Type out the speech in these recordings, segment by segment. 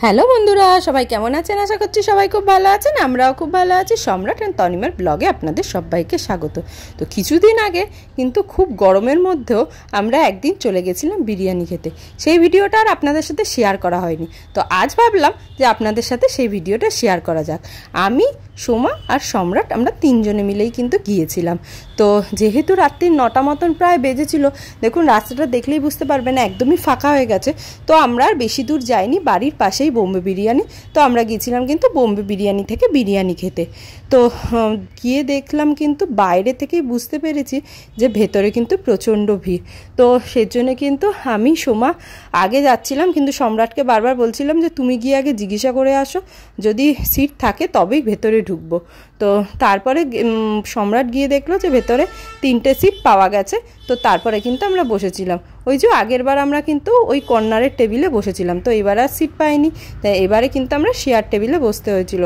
Hello বন্ধুরা, সবাই কেমন আছেন? আশা করছি সবাই খুব ভালো আছেন। আমরাও খুব ভালো আছি। সম্রাট অ্যান্ড তনিমার ব্লগে আপনাদের সবাইকে স্বাগত। তো কিছুদিন আগে কিন্তু খুব গরমের মধ্যেও আমরা একদিন চলে গেছিলাম বিরিয়ানি খেতে। সেই ভিডিওটা আর আপনাদের সাথে শেয়ার করা হয়নি, তো আজ ভাবলাম যে আপনাদের সাথে সেই ভিডিওটা শেয়ার করা যাক। আমি, সোমা আর সম্রাট আমরা তিনজনে মিলেই কিন্তু গিয়েছিলাম। তো যেহেতু রাত্রির 9টা মতন প্রায় বেজেছিল, দেখুন রাস্তাটা দেখলেই বুঝতে পারবেন একদমই ফাঁকা হয়ে গেছে। তো আমরা আর বেশি দূর যাইনি, বাড়ির পাশেই বোম্বে বিরিয়ানি। তো আমরা গিয়েছিলাম কিন্তু বোম্বে বিরিয়ানি থেকে বিরিয়ানি খেতে। তো গিয়ে দেখলাম কিন্তু বাইরে থেকেই বুঝতে পেরেছি যে ভেতরে কিন্তু প্রচণ্ড ভিড়। তো সেজন্য কিন্তু আমি, সোমা আগে যাচ্ছিলাম, কিন্তু সম্রাটকে বারবার বলছিলাম যে তুমি গিয়ে আগে জিজ্ঞাসা করে আসো, যদি সিট থাকে তবেই ভেতরে ঢুকবো। তো তারপরে সম্রাট গিয়ে দেখলো যে ভেতরে 3টে সিট পাওয়া গেছে। তো তারপরে কিন্তু আমরা বসেছিলাম। ওই যে আগের বার আমরা কিন্তু ওই কর্নারের টেবিলে বসেছিলাম, তো এবার আর সিট পাইনি, তাই এবারে কিন্তু আমরা শেয়ার টেবিলে বসতে হয়েছিল।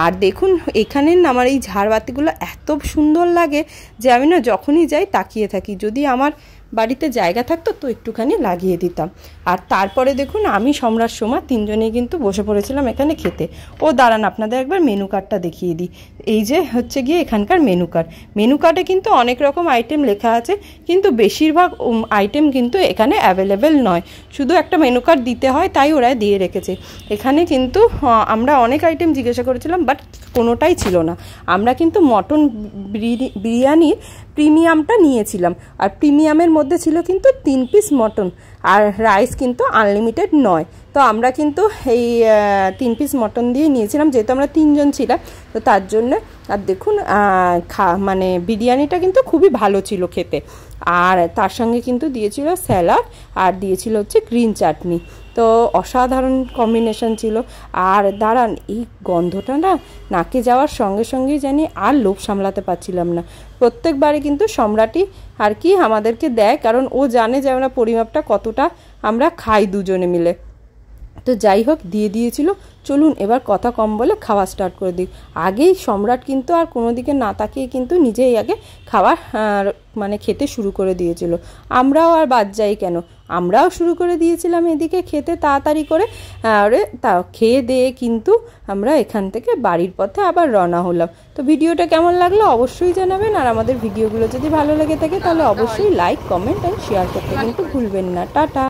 আর দেখুন এখানে আমার এই ঝাড়বাতিগুলো এত সুন্দর লাগে যে আমি না যখনই যাই তাকিয়ে থাকি। যদি আমার বাড়িতে জায়গা থাকতো তো একটুখানি লাগিয়ে দিতাম। আর তারপরে দেখুন আমি, সম্রাট, সোমা তিনজনেই কিন্তু বসে পড়েছিলাম এখানে খেতে। ও দাঁড়ান আপনাদের একবার মেনু কার্ডটা দেখিয়ে দিই। এই যে হচ্ছে গিয়ে এখানকার মেনু কার্ড। মেনু কার্ডে কিন্তু অনেক রকম আইটেম লেখা আছে, কিন্তু বেশিরভাগ আইটেম কিন্তু এখানে অ্যাভেলেবেল নয়। শুধু একটা মেনু কার্ড দিতে হয়, তাই ওরা দিয়ে রেখেছে। এখানে কিন্তু আমরা অনেক আইটেম জিজ্ঞাসা করেছিলাম, বাট কোনোটাই ছিল না। আমরা কিন্তু মটন বিরিয়ানির প্রিমিয়ামটা নিয়েছিলাম, আর প্রিমিয়ামের মধ্যে ছিল কিন্তু 3 পিস মটন, আর রাইস কিন্তু আনলিমিটেড নয়। তো আমরা কিন্তু এই 3 পিস মটন দিয়ে নিয়েছিলাম, যেহেতু আমরা তিনজন ছিলাম, তো তার জন্য। আর দেখুন মানে বিরিয়ানিটা কিন্তু খুবই ভালো ছিল খেতে। আর তার সঙ্গে কিন্তু দিয়েছিল স্যালাড, আর দিয়েছিল হচ্ছে গ্রিন চাটনি। তো অসাধারণ কম্বিনেশন ছিল। আর দাঁড়ান, এই গন্ধটা না নাকে যাওয়ার সঙ্গে সঙ্গেই জানি আর লোভ সামলাতে পারছিলাম না। প্রত্যেকবারে কিন্তু সম্রাটই আর কি আমাদেরকে দেয়, কারণ ও জানে যে আমরা পরিমাপটা কতটা আমরা খাই দুজনে মিলে। তো যাই হোক, দিয়ে দিয়েছিল। চলুন এবার কথা কম বলে খাওয়া স্টার্ট করে দিই। আগেই সম্রাট কিন্তু আর কোনো দিকে না তাকিয়ে কিন্তু নিজেই আগে খাওয়া মানে খেতে শুরু করে দিয়েছিল। আমরাও আর বাদ যাই কেন, আমরাও শুরু করে দিয়েছিলাম এদিকে খেতে তাড়াতাড়ি করে। তা খেয়ে দিয়ে কিন্তু আমরা এখান থেকে বাড়ির পথে আবার রওনা হলাম। তো ভিডিওটা কেমন লাগলো অবশ্যই জানাবেন। আর আমাদের ভিডিওগুলো যদি ভালো লেগে থাকে তাহলে অবশ্যই লাইক, কমেন্ট অ্যান্ড শেয়ার করতে কিন্তু ভুলবেন না। টাটা।